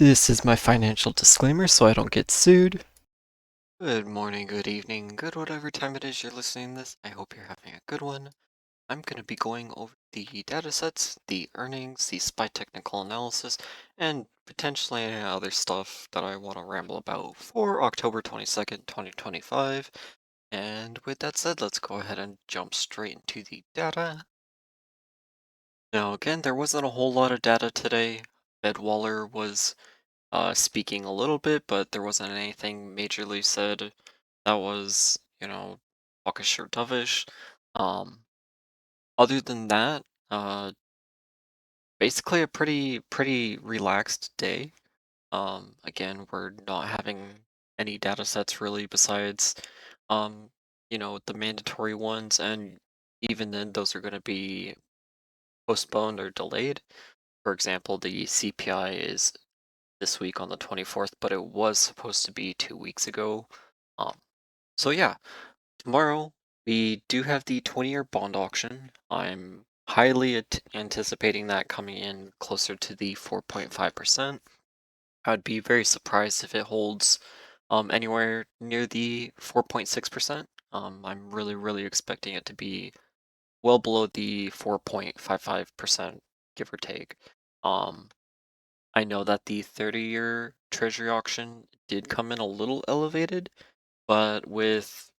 This is my financial disclaimer so I don't get sued. Good morning, good evening, good whatever time it is you're listening to this. I hope you're having a good one. I'm going to be going over the data sets, the earnings, the SPY technical analysis, and potentially any other stuff that I want to ramble about for October 22nd, 2025. And with that said, let's go ahead and jump straight into the data. Now, again, there wasn't a whole lot of data today. Fed Waller was speaking a little bit, but there wasn't anything majorly said that was, hawkish or dovish. Um, Other than that, basically a pretty relaxed day. Again, we're not having any data sets really besides, um, the mandatory ones, and even then, those are going to be postponed or delayed. For example, the CPI is this week on the 24th, but it was supposed to be 2 weeks ago. Um, so yeah, tomorrow we do have the 20-year bond auction. I'm highly anticipating that coming in closer to the 4.5%. I'd be very surprised if it holds anywhere near the 4.6%. I'm really expecting it to be well below the 4.55%, give or take. Um, I know that the 30-year treasury auction did come in a little elevated, but with,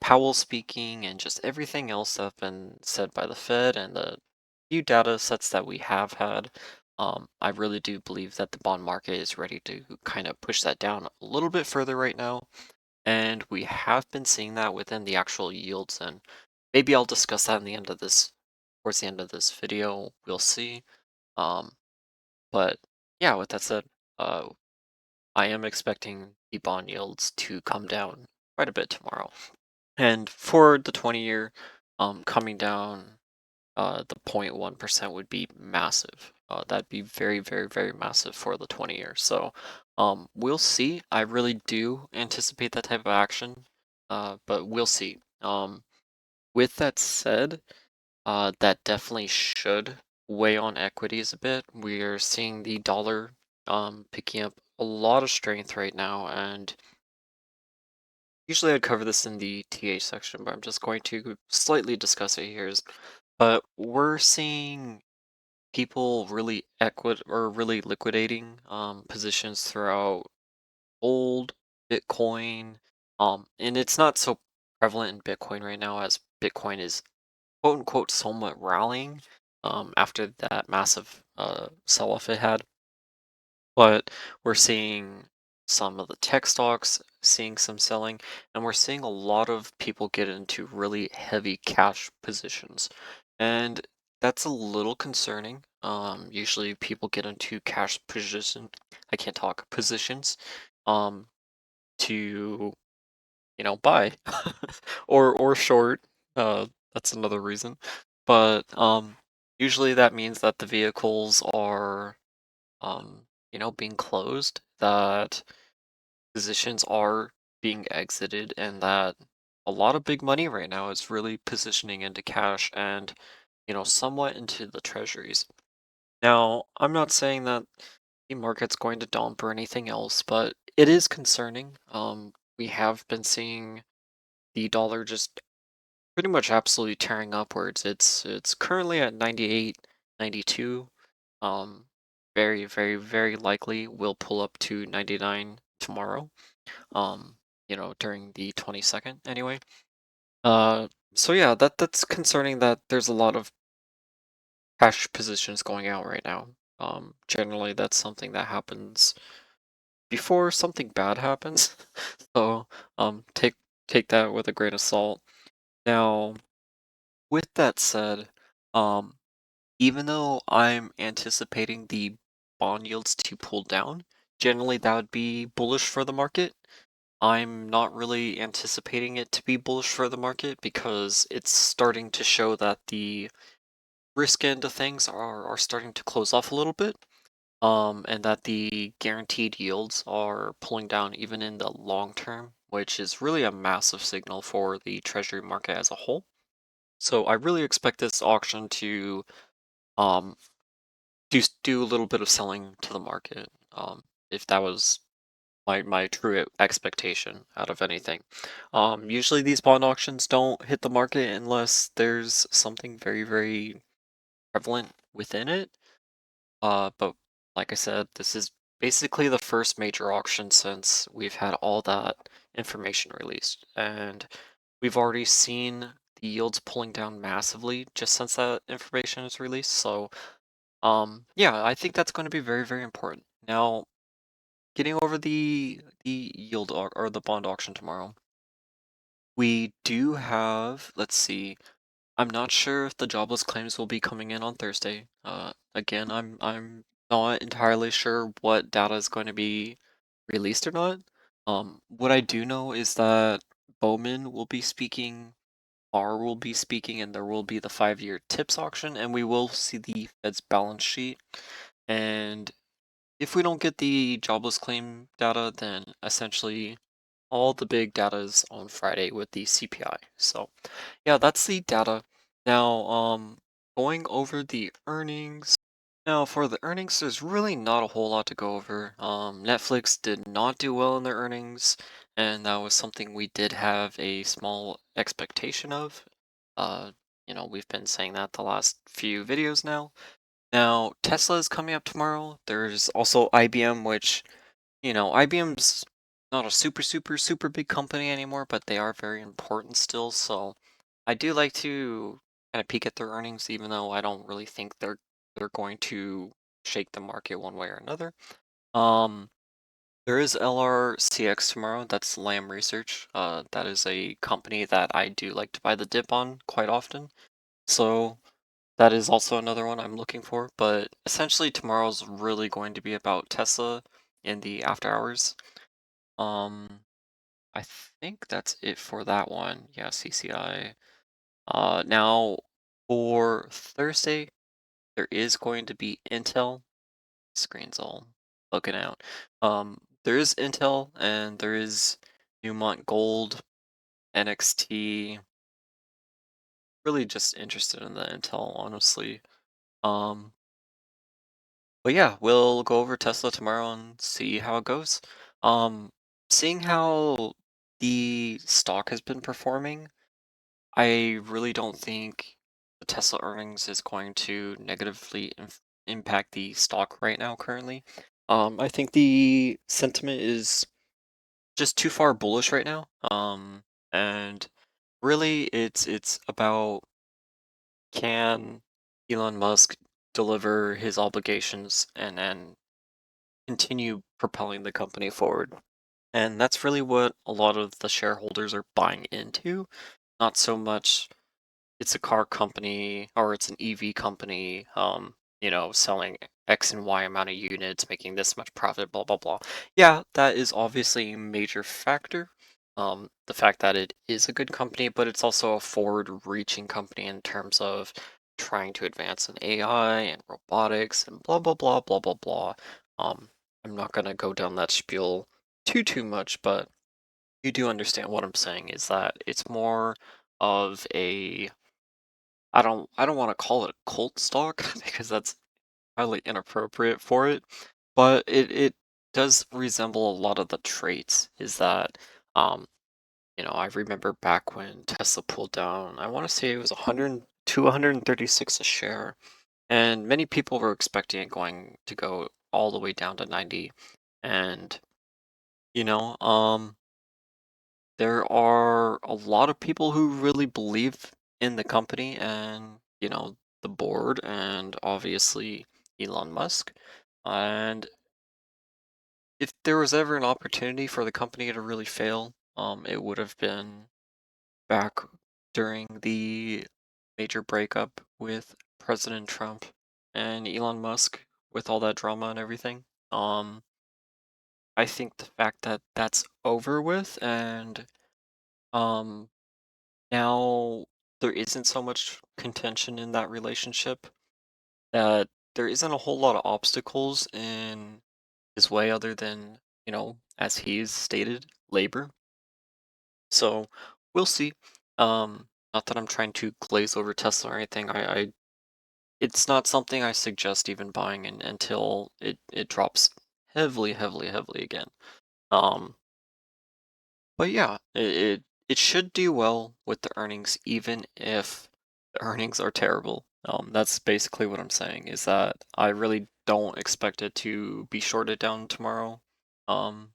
Powell speaking and just everything else that's been said by the Fed and the few data sets that we have had, I really do believe that the bond market is ready to kind of push that down a little bit further right now. And we have been seeing that within the actual yields, and maybe I'll discuss that in the end of this, towards the end of this video. We'll see. Um, but yeah, with that said, uh, I am expecting the bond yields to come down quite a bit tomorrow. And for the 20-year, coming down the 0.1% would be massive. That'd be very massive for the 20 years. So we'll see. I really do anticipate that type of action, but we'll see. With that said, that definitely should weigh on equities a bit. We're seeing the dollar picking up a lot of strength right now, and usually I'd cover this in the TA section, but I'm just going to slightly discuss it here. But we're seeing people really really liquidating positions throughout gold, Bitcoin, and it's not so prevalent in Bitcoin right now as Bitcoin is quote unquote somewhat rallying after that massive sell-off it had. But we're seeing some of the tech stocks seeing some selling, and we're seeing a lot of people get into really heavy cash positions. And that's a little concerning. Usually people get into cash position, I can't talk, positions, um, to, buy or short. That's another reason. But usually that means that the vehicles are being closed, that positions are being exited, and that a lot of big money right now is really positioning into cash and, somewhat into the treasuries. Now, I'm not saying that the market's going to dump or anything else, but it is concerning. We have been seeing the dollar just pretty much absolutely tearing upwards. It's currently at 98, 92. Um, very likely will pull up to 99 tomorrow. Um, during the 22nd anyway. So yeah, that's concerning that there's a lot of cash positions going out right now. Generally that's something that happens before something bad happens. So, take that with a grain of salt. Now, with that said, um, even though I'm anticipating the bond yields to pull down, generally that would be bullish for the market. I'm not really anticipating it to be bullish for the market because it's starting to show that the risk end of things are starting to close off a little bit. And that the guaranteed yields are pulling down even in the long term, which is really a massive signal for the treasury market as a whole. So I really expect this auction to um do a little bit of selling to the market. If that was my true expectation out of anything. Usually these bond auctions don't hit the market unless there's something very prevalent within it. But like I said, this is basically the first major auction since we've had all that information released, and we've already seen the yields pulling down massively just since that information is released. So, yeah, I think that's going to be very important. Now, getting over the yield or the bond auction tomorrow, we do have, let's see, I'm not sure if the jobless claims will be coming in on Thursday. Again, I'm not entirely sure what data is going to be released or not. What I do know is that Bowman will be speaking, R will be speaking, and there will be the 5-year tips auction, and we will see the Fed's balance sheet. And if we don't get the jobless claim data, then essentially all the big data is on Friday with the CPI. So yeah, that's the data. Now, going over the earnings. Now, for the earnings, there's really not a whole lot to go over. Netflix did not do well in their earnings, and that was something we did have a small expectation of. Uh, we've been saying that the last few videos now. Now, Tesla is coming up tomorrow. There's also IBM, which IBM's not a super big company anymore, but they are very important still. So I do like to kind of peek at their earnings, even though I don't really think they're going to shake the market one way or another. Um, there is LRCX tomorrow. That's Lam Research. That is a company that I do like to buy the dip on quite often. So that is also another one I'm looking for. But essentially, tomorrow's really going to be about Tesla in the after hours. Um, I think that's it for that one. Yeah, CCI. Now for Thursday, there is going to be Intel. Screen's all looking out. There is Intel and there is Newmont Gold, NXT. Really just interested in the Intel, honestly. Um, but yeah, we'll go over Tesla tomorrow and see how it goes. Um, Seeing how the stock has been performing, I really don't think the Tesla earnings is going to negatively impact the stock right now currently. I think the sentiment is just too far bullish right now. And really it's about, can Elon Musk deliver his obligations and continue propelling the company forward? And that's really what a lot of the shareholders are buying into, not so much it's a car company or it's an EV company, selling X and Y amount of units, making this much profit, blah blah blah. Yeah, that is obviously a major factor. The fact that it is a good company, but it's also a forward-reaching company in terms of trying to advance in AI and robotics and blah blah blah blah blah blah. Um, I'm not gonna go down that spiel too much, but you do understand what I'm saying is that it's more of a, I don't want to call it a cult stock because that's highly inappropriate for it, but it does resemble a lot of the traits. Is that I remember back when Tesla pulled down, I want to say it was 100 to 136 a share, and many people were expecting it going to go all the way down to 90, and you know, there are a lot of people who really believe in the company and, the board and obviously Elon Musk. And if there was ever an opportunity for the company to really fail, it would have been back during the major breakup with President Trump and Elon Musk with all that drama and everything. I think the fact that that's over with and um now there isn't so much contention in that relationship, that there isn't a whole lot of obstacles in his way other than, as he's stated, labor. So we'll see. Not that I'm trying to glaze over Tesla or anything. I it's not something I suggest even buying in until it drops heavily, heavily, heavily again. Um, but yeah, it should do well with the earnings, even if the earnings are terrible. That's basically what I'm saying, is that I really don't expect it to be shorted down tomorrow. Um,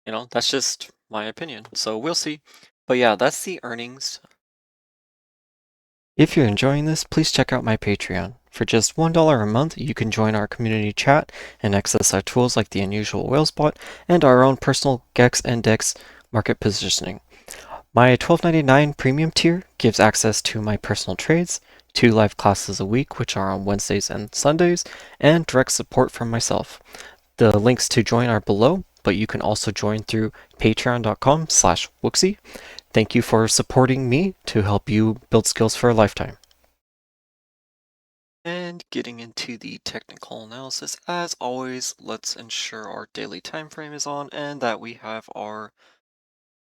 that's just my opinion. So we'll see. But yeah, that's the earnings. If you're enjoying this, please check out my Patreon. For just $1 a month, you can join our community chat and access our tools like the Unusual Whale Spot and our own personal Gex and Dex market positioning. My $12.99 premium tier gives access to my personal trades, 2 live classes a week, which are on Wednesdays and Sundays, and direct support from myself. The links to join are below, but you can also join through patreon.com/wooksy. Thank you for supporting me to help you build skills for a lifetime. And getting into the technical analysis, as always, let's ensure our daily time frame is on and that we have our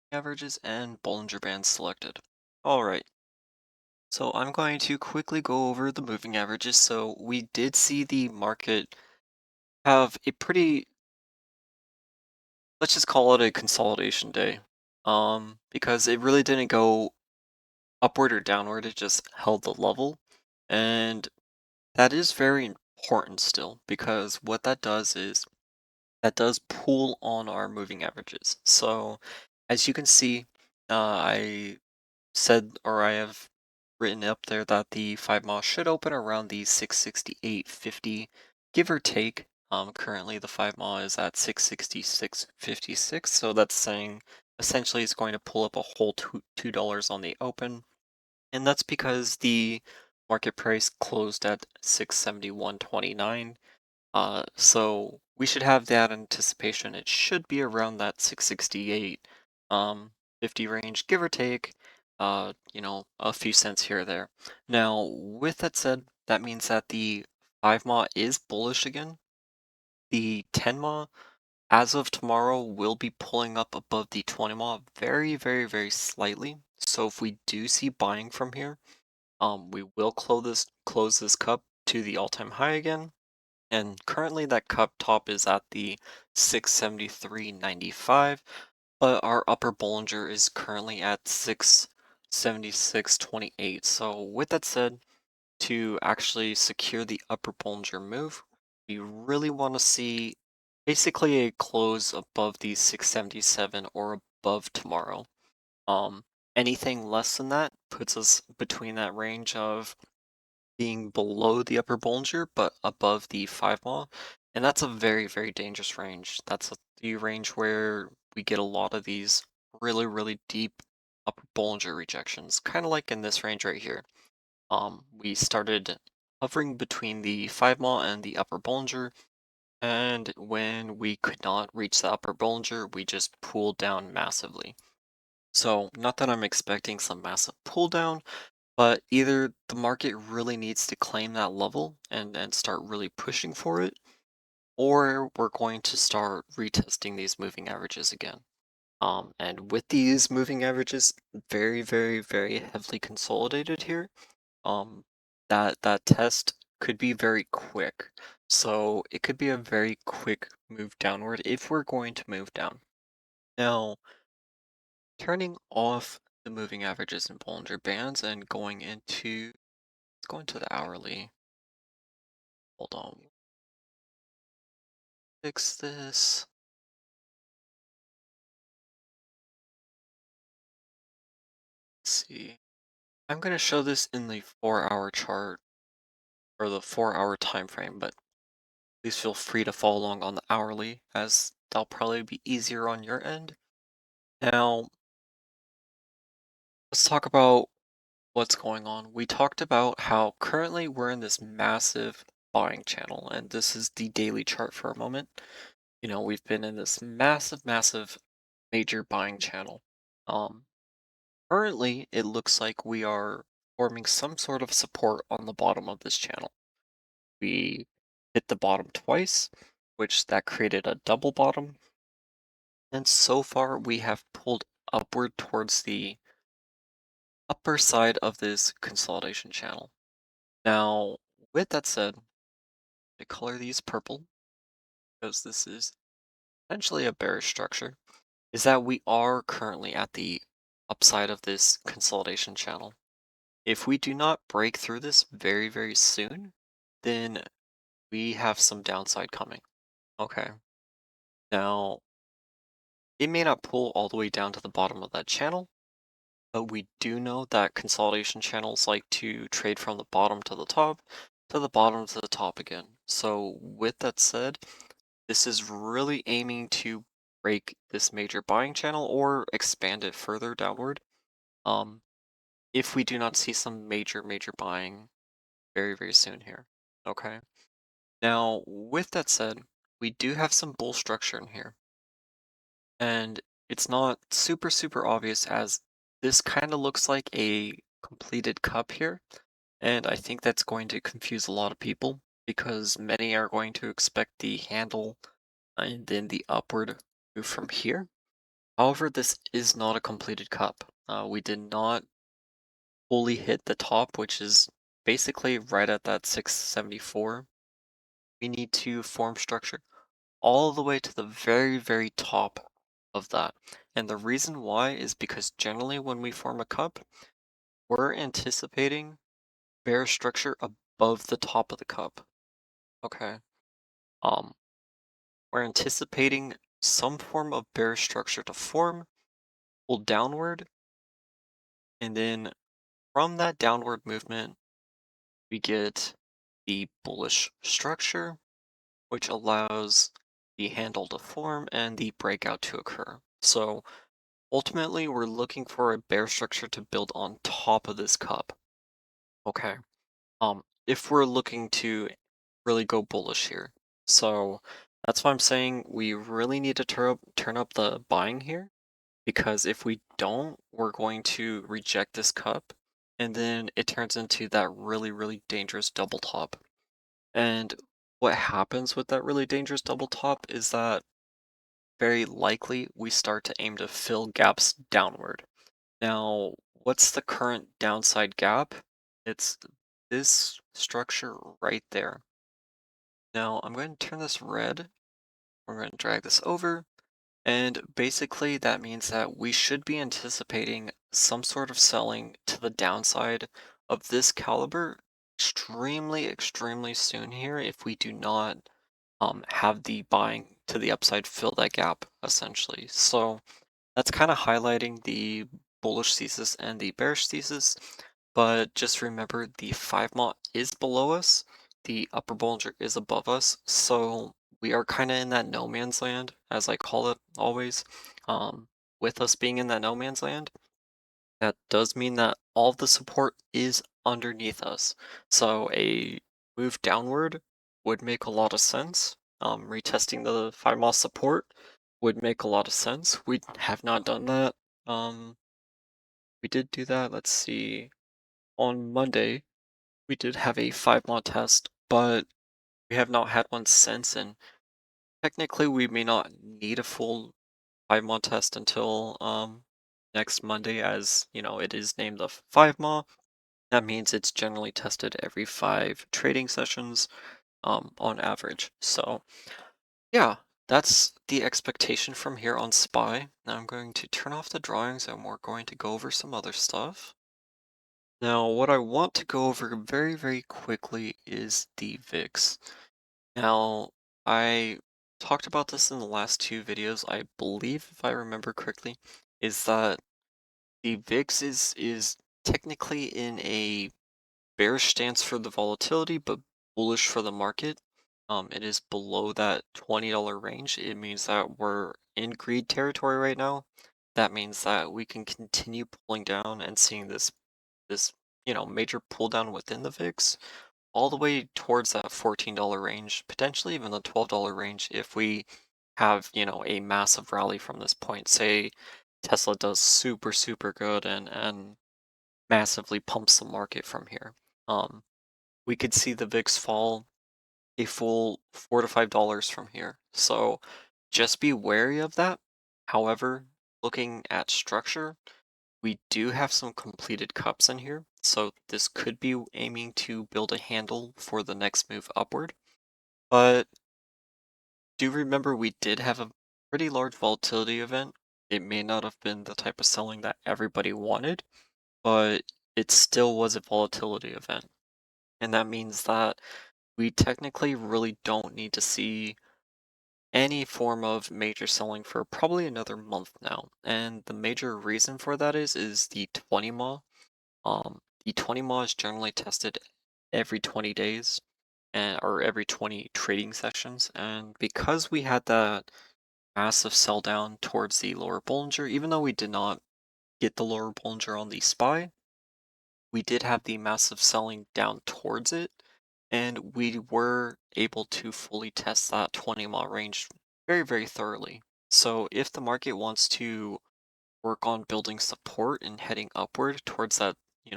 averages and Bollinger Bands selected. Alright, so I'm going to quickly go over the moving averages. So we did see the market have a pretty, let's just call it a consolidation day. Because it really didn't go upward or downward, it just held the level. And that is very important still, because what that does is that does pull on our moving averages. So as you can see, I said, or I have written up there, that the 5 mile should open around the 668.50, give or take. Currently the 5 mile is at 666.56, so that's saying essentially it's going to pull up a whole $2 on the open, and that's because the market price closed at 671.29. So we should have that anticipation. It should be around that 668, 50 range, give or take, a few cents here or there. Now, with that said, that means that the 5 mile is bullish again. The 10 mile, as of tomorrow, will be pulling up above the 20 mile very, very, very slightly. So if we do see buying from here, we will close this cup to the all-time high again. And currently that cup top is at the 673.95, but our upper Bollinger is currently at 676.28. So with that said, to actually secure the upper Bollinger move, we really want to see basically a close above the 677 or above tomorrow. Um, Anything less than that puts us between that range of being below the upper Bollinger, but above the 5 mile. And that's a very, very dangerous range. That's the range where we get a lot of these really, really deep upper Bollinger rejections, kind of like in this range right here. We started hovering between the 5 mile and the upper Bollinger, and when we could not reach the upper Bollinger, we just pulled down massively. So, not that I'm expecting some massive pull down, but either the market really needs to claim that level and start really pushing for it, or we're going to start retesting these moving averages again. And with these moving averages very, very, very heavily consolidated here, um, that test could be very quick. So it could be a very quick move downward if we're going to move down. Now, turning off the moving averages and Bollinger Bands and going into, let's go into the hourly. Hold on. Fix this. Let's see. I'm going to show this in the 4 hour chart or the 4 hour time frame, but please feel free to follow along on the hourly, as that'll probably be easier on your end. Now, let's talk about what's going on. We talked about how currently we're in this massive buying channel, and this is the daily chart for a moment. We've been in this massive, massive major buying channel. Um, Currently, it looks like we are forming some sort of support on the bottom of this channel. We hit the bottom twice, which that created a double bottom, and so far we have pulled upward towards the upper side of this consolidation channel. Now, with that said, I color these purple because this is essentially a bearish structure. Is that we are currently at the upside of this consolidation channel. If we do not break through this very, very soon, then we have some downside coming. Okay. Now, it may not pull all the way down to the bottom of that channel, but we do know that consolidation channels like to trade from the bottom to the bottom to the top again. So with that said, this is really aiming to break this major buying channel or expand it further downward. Um, if we do not see some major buying very, very soon here. Okay. Now, with that said, we do have some bull structure in here. And it's not super obvious as this kind of looks like a completed cup here. And I think that's going to confuse a lot of people because many are going to expect the handle and then the upward move from here. However, this is not a completed cup. We did not fully hit the top, which is basically right at that 674. We need to form structure all the way to the very top of that. And the reason why is because generally when we form a cup, we're anticipating bear structure above the top of the cup. Okay. Um, we're anticipating some form of bear structure to form, pull downward, and then from that downward movement, we get the bullish structure, which allows the handle to form and the breakout to occur. So ultimately, we're looking for a bear structure to build on top of this cup. Okay. If we're looking to really go bullish here. So that's why I'm saying we really need to turn up the buying here because if we don't, we're going to reject this cup and then it turns into that really dangerous double top. And what happens with that really dangerous double top is that very likely we start to aim to fill gaps downward. Now, what's the current downside gap? It's this structure right there. Now, I'm going to turn this red. We're going to drag this over. And basically, that means that we should be anticipating some sort of selling to the downside of this caliber extremely soon here if we do not have the buying to the upside fill that gap, essentially. So, that's kind of highlighting the bullish thesis and the bearish thesis, but just remember the 5 mont is below us, the upper Bollinger is above us, so we are kind of in that no man's land, as I call it always. With us being in that no man's land, that does mean that all of the support is underneath us. So a move downward would make a lot of sense. Retesting the 5 mont support would make a lot of sense. We have not done that. Um, we did do that. Let's see. On Monday, we did have a 5 mod test, but we have not had one since. And technically, we may not need a full 5 mod test until next Monday, as you know, it is named the 5 mod. That means it's generally tested every 5 trading sessions on average. So yeah, that's the expectation from here on Spy. Now I'm going to turn off the drawings and we're going to go over some other stuff. Now, what I want to go over very quickly is the VIX. Now, I talked about this in the last 2 videos, I believe, if I remember correctly, is that the VIX is technically in a bearish stance for the volatility, but bullish for the market. It is below that $20 range. It means that we're in greed territory right now. That means that we can continue pulling down and seeing this major pull down within the VIX all the way towards that $14 range, potentially even the $12 range if we have, a massive rally from this point. Say Tesla does super good and massively pumps the market from here. Um, we could see the VIX fall a full $4 to $5 from here. So just be wary of that. However, looking at structure, we do have some completed cups in here. So this could be aiming to build a handle for the next move upward. But do remember we did have a pretty large volatility event. It may not have been the type of selling that everybody wanted, but it still was a volatility event. And that means that we technically really don't need to see any form of major selling for probably another month now. And the major reason for that is the 20 mile. The 20 mile is generally tested every 20 days and or every 20 trading sessions. And because we had that massive sell down towards the lower Bollinger, even though we did not get the lower Bollinger on the SPY, we did have the massive selling down towards it, and we were able to fully test that 20-mile range very, very thoroughly. So if the market wants to work on building support and heading upward towards that,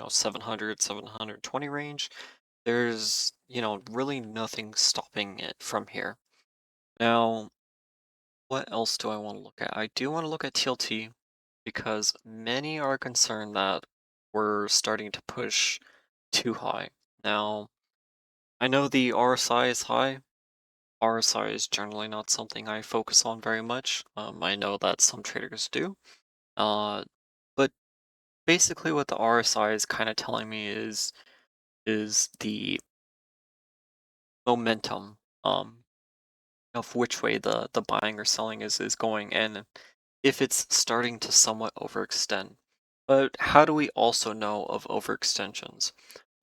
700, 720 range, there's, really nothing stopping it from here. Now, what else do I want to look at? I do want to look at TLT because many are concerned that we're starting to push too high. Now, I know the RSI is high. RSI is generally not something I focus on very much. I know that some traders do. Uh, but basically, what the RSI is kind of telling me is the momentum of which way the buying or selling is going, and if it's starting to somewhat overextend. But how do we also know of overextensions?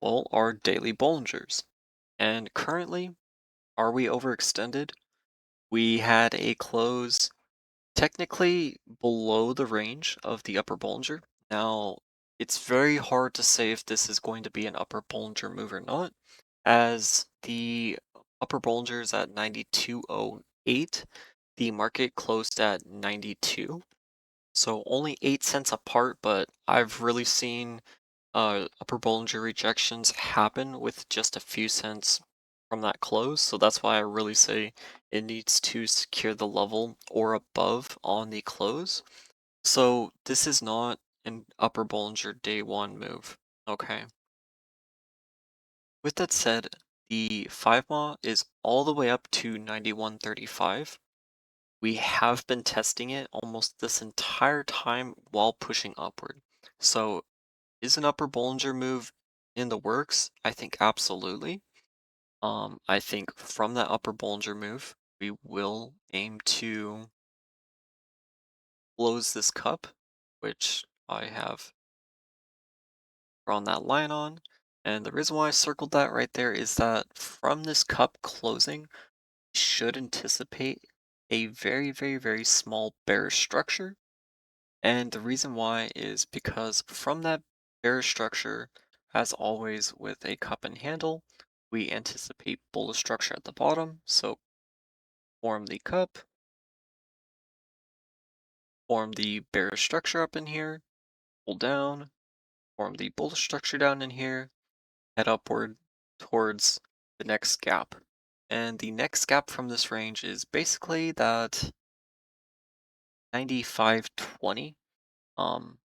Well, our daily Bollingers. And currently, are we overextended? We had a close technically below the range of the upper Bollinger. Now, it's very hard to say if this is going to be an upper Bollinger move or not, as the upper Bollinger is at 92.08. The market closed at 92. So only 8 cents apart, but I've really seen upper Bollinger rejections happen with just a few cents from that close. So that's why I really say it needs to secure the level or above on the close. So this is not an upper Bollinger day one move. Okay. With that said, the 5 mile is all the way up to 91.35. We have been testing it almost this entire time while pushing upward. So is an upper Bollinger move in the works? I think absolutely. I think from that upper Bollinger move, we will aim to close this cup, which I have drawn that line on. And the reason why I circled that right there is that from this cup closing, should anticipate a very, very, very small bearish structure. And the reason why is because from that bearish structure, as always with a cup and handle, we anticipate bullish structure at the bottom. So form the cup, form the bearish structure up in here, pull down, form the bullish structure down in here, head upward towards the next gap. And the next gap from this range is basically that 95.20. Um,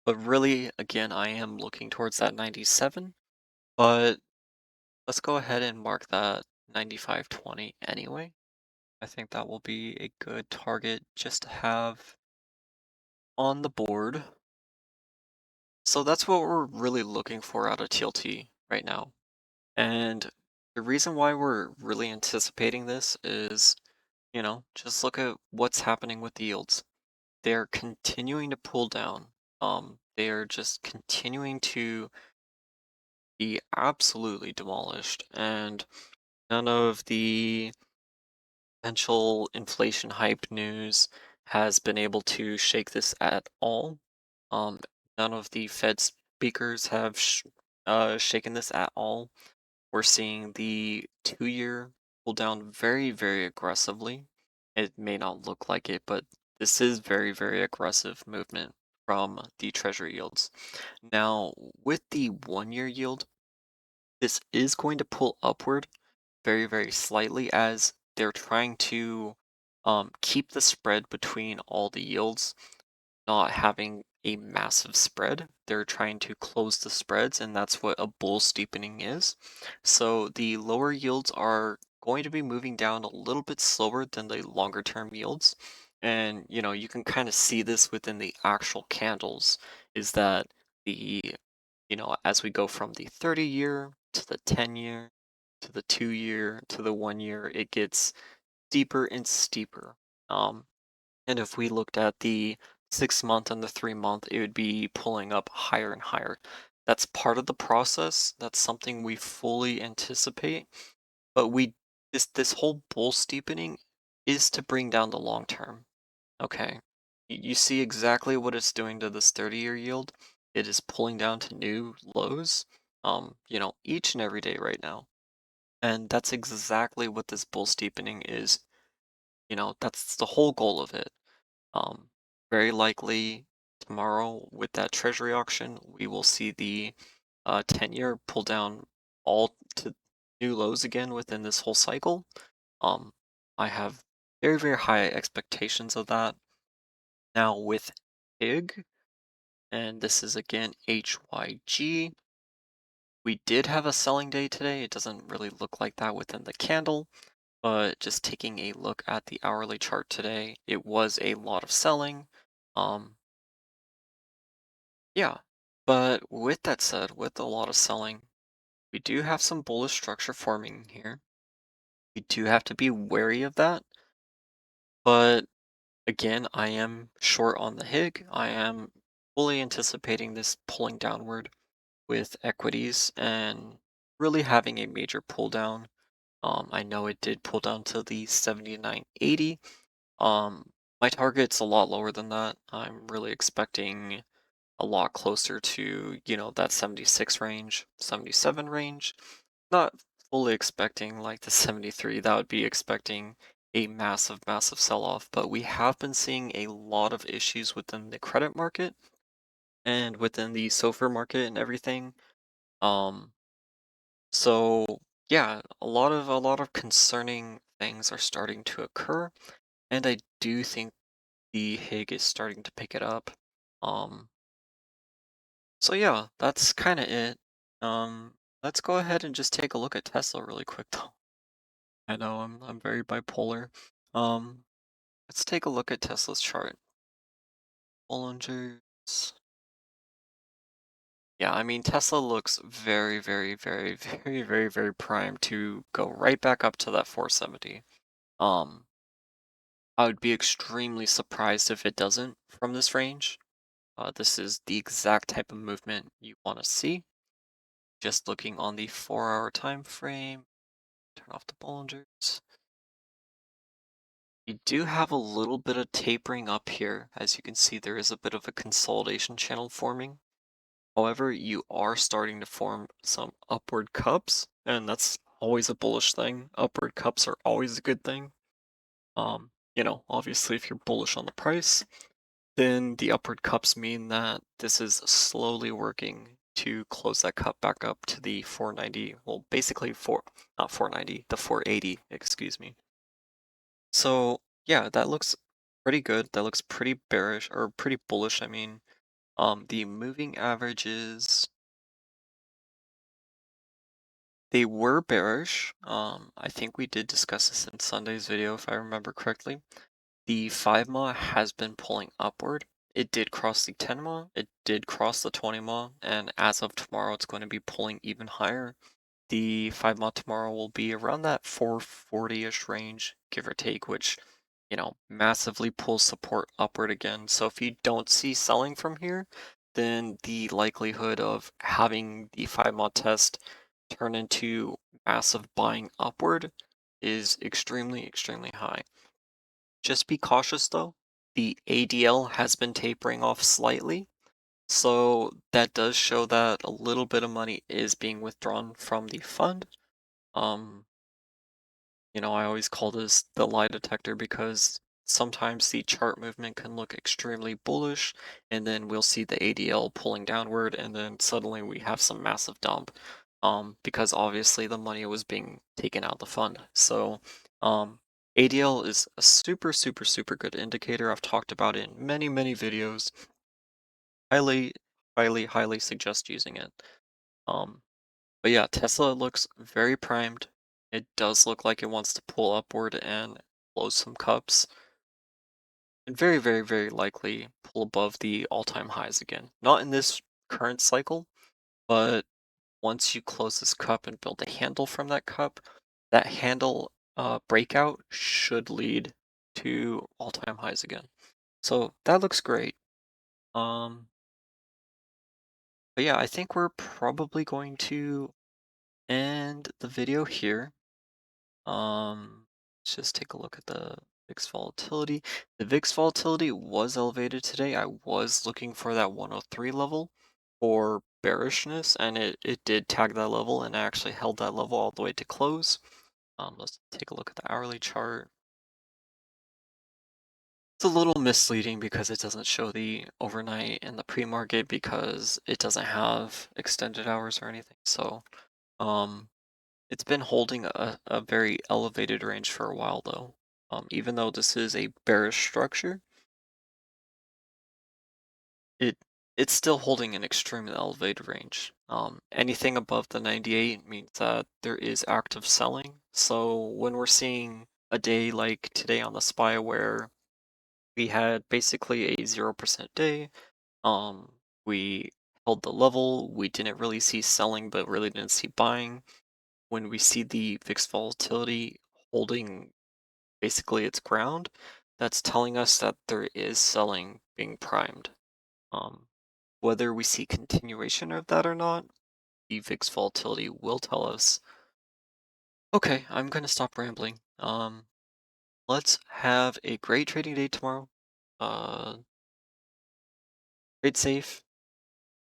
but really, again, I am looking towards that 97. But let's go ahead and mark that 95.20 anyway. I think that will be a good target just to have on the board. So that's what we're really looking for out of TLT right now. And the reason why we're really anticipating this is, just look at what's happening with the yields. They're continuing to pull down. They are just continuing to be absolutely demolished, and none of the potential inflation hype news has been able to shake this at all. Um, None of the Fed speakers have shaken this at all. We're seeing the 2 year pull down very, very aggressively. It may not look like it, but this is very, very aggressive movement from the treasury yields. Now, with the 1 year yield, this is going to pull upward very, very slightly as they're trying to keep the spread between all the yields not having a massive spread. They're trying to close the spreads, and that's what a bull steepening is. So the lower yields are going to be moving down a little bit slower than the longer term yields. And you can kind of see this within the actual candles, is that the as we go from the 30-year to the 10-year to the 2-year to the 1-year, it gets steeper and steeper. Um, and if we looked at the 6 month and the 3 month, it would be pulling up higher and higher. That's part of the process. That's something we fully anticipate. But this whole bull steepening is to bring down the long term. Okay. You see exactly what it's doing to this 30-year yield. It is pulling down to new lows, each and every day right now. And that's exactly what this bull steepening is. That's the whole goal of it. Um, Very likely tomorrow with that treasury auction, we will see the 10-year pull down all to new lows again within this whole cycle. Um, I have very, very high expectations of that. Now with HIG, and this is again HYG, we did have a selling day today. It doesn't really look like that within the candle, but just taking a look at the hourly chart today, it was a lot of selling. Um, Yeah, but with that said, with a lot of selling, we do have some bullish structure forming here. We do have to be wary of that. But again, I am short on the HIG. I am fully anticipating this pulling downward with equities and really having a major pull down. I know it did pull down to the 79.80. My target's a lot lower than that. I'm really expecting a lot closer to, that 76 range, 77 range. Not fully expecting like the 73. That would be expecting a massive, massive sell-off. But we have been seeing a lot of issues within the credit market and within the SOFR market and everything. Um, so yeah, a lot of concerning things are starting to occur, and I do think the HIG is starting to pick it up. Um, So yeah, that's kind of it. Let's go ahead and just take a look at Tesla really quick though. I know I'm very bipolar. Um, let's take a look at Tesla's chart. Bollinger's. Yeah, I mean Tesla looks very, very, very, very, very, very primed to go right back up to that 470. Um, I would be extremely surprised if it doesn't from this range. This is the exact type of movement you want to see. Just looking on the 4-hour time frame. Turn off the Bollingers. You do have a little bit of tapering up here. As you can see, there is a bit of a consolidation channel forming. However, you are starting to form some upward cups, and that's always a bullish thing. Upward cups are always a good thing. Obviously, if you're bullish on the price, then the upward cups mean that this is slowly working to close that cup back up to the 490. Well, basically not 490, the 480, excuse me. So yeah, that looks pretty good. That looks pretty bearish or pretty bullish. I mean, the moving averages, they were bearish. I think we did discuss this in Sunday's video, if I remember correctly. The 5 mile has been pulling upward. It did cross the 10 mile, it did cross the 20 mile, and as of tomorrow, it's going to be pulling even higher. The 5 mile tomorrow will be around that 440-ish range, give or take, which, massively pulls support upward again. So if you don't see selling from here, then the likelihood of having the 5 mile test turn into massive buying upward is extremely, extremely high. Just be cautious though. The ADL has been tapering off slightly. So that does show that a little bit of money is being withdrawn from the fund. Um, I always call this the lie detector because sometimes the chart movement can look extremely bullish, and then we'll see the ADL pulling downward, and then suddenly we have some massive dump. Because obviously the money was being taken out of the fund. So, ADL is a super, super, super good indicator. I've talked about it in many, many videos. highly, highly suggest using it. Um, but yeah, Tesla looks very primed. It does look like it wants to pull upward and close some cups, and very likely pull above the all-time highs again. Not in this current cycle, but once you close this cup and build a handle from that cup, that handle breakout should lead to all-time highs again. So that looks great. Um, but yeah, I think we're probably going to end the video here. Let's just take a look at the VIX volatility. The VIX volatility was elevated today. I was looking for that 103 level for bearishness, and it did tag that level and actually held that level all the way to close. Let's take a look at the hourly chart. It's a little misleading because it doesn't show the overnight and the pre-market because it doesn't have extended hours or anything. So, um, it's been holding a very elevated range for a while though. Even though this is a bearish structure, it it's still holding an extremely elevated range. Anything above the 98 means that there is active selling. So when we're seeing a day like today on the SPY where we had basically a 0% day, we held the level, we didn't really see selling, but really didn't see buying. When we see the fixed volatility holding basically its ground, that's telling us that there is selling being primed. Um, Whether we see continuation of that or not, the VIX volatility will tell us. Okay, I'm gonna stop rambling. Let's have a great trading day tomorrow. Uh, Trade safe.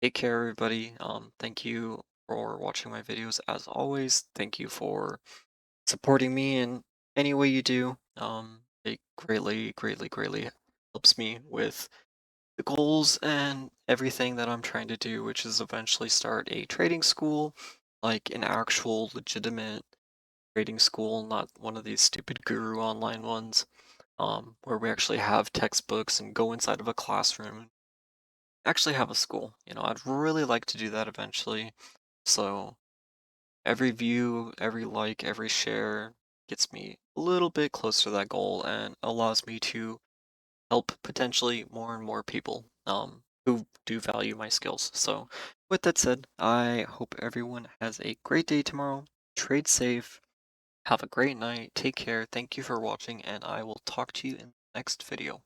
Take care, everybody. Thank you for watching my videos as always. Thank you for supporting me in any way you do. It greatly helps me with the goals and everything that I'm trying to do, which is eventually start a trading school, like an actual legitimate trading school, not one of these stupid guru online ones, where we actually have textbooks and go inside of a classroom and actually have a school. I'd really like to do that eventually. So every view, every like, every share gets me a little bit closer to that goal and allows me to help potentially more and more people who do value my skills. So, with that said, I hope everyone has a great day tomorrow. Trade safe. Have a great night. Take care. Thank you for watching, and I will talk to you in the next video.